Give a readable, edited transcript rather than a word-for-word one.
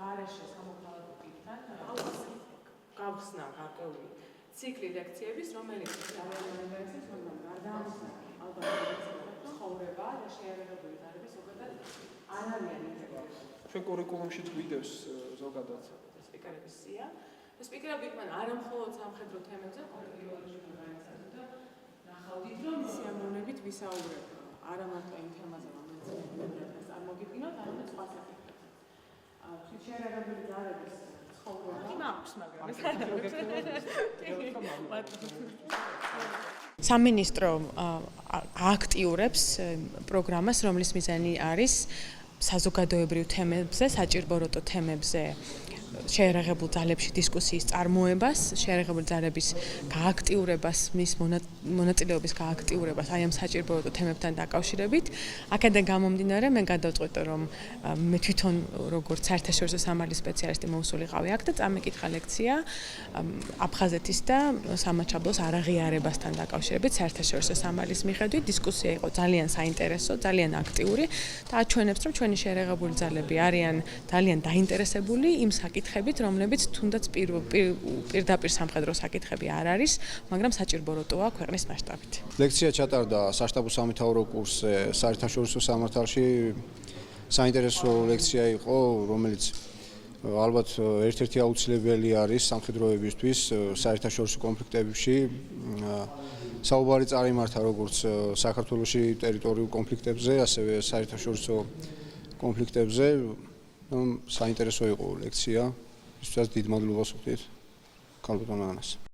გარეშე სამოქალაქო პირთან გავხსნა გარკვეული ციკლი ლექციების, რომელიც განავითარებს ცხოვრება და შეერაღებული ძალების ზოგადად არ არიან ინტეგრირებული. ჩვენ კურიკულუმშიც გვიდევს ზოგადად. სპიკერების სია. სპიკერები იქნება არა მხოლოდ სამხედრო თემებზე, კონკრეტულად და ნახავდით, რომ სიამოვნებით ვისაუბრებ არა მარტო იმ თემაზე, რომელიც წარმოგიდგინოთ, არამედ სხვა საკითხებზე. შეერაღებული ძალების ცხოვრება იმაქვს, მაგრამ სამინისტრო აქტიურებს პროგრამას, რომლის მიზანი არის საზოგადოებრივ თემებზე, საჭიროებო თემებზე შეერაღებულ ძალებში დისკუსიის წარმოებას, შეერაღებული ძალების გააქტიურებას, მის მონაწილეობის გააქტიურებას აი ამ საჭიროებო თემებთან დაკავშირებით. აქედან გამომდინარე, მე გადავწყვიტე, რომ მე თვითონ როგორც საერთაშორისო სამართლის სპეციალისტი მოვსულიყავი აქ და წამეკითხა ლექცია აფხაზეთის და სამაჩაბლოს არაღიარებასთან დაკავშირებით საერთაშორისო სამართლის მიხედვით. დისკუსია იყო ძალიან საინტერესო, ძალიან აქტიური და აჩვენებს, რომ ჩვენი შეერაღებული ძალები არიან ძალიან დაინტერესებული იმ საკითხებით, რომლებიც თუნდაც პირდაპირ სამხედრო საკითხები არ არის, მაგრამ საჭიროებოა ქვეყნის მასშტაბით. ლექცია ჩატარდა საშტაბო სამეთაურო კურსზე საერთაშორისო სამართალში. საინტერესო ლექცია იყო, რომელიც ალბათ ერთ-ერთი აუცილებელი არის სამხედროებისთვის საერთაშორისო კონფლიქტებში. საუბარი წარიმართა როგორც საქართველოში ტერიტორიულ კონფლიქტებზე, ასევე საერთაშორისო კონფლიქტებზე. საინტერესო იყო ლექცია. ისწავლეთ დიდ მადლობას ვუხდით ქალბატონ ანას.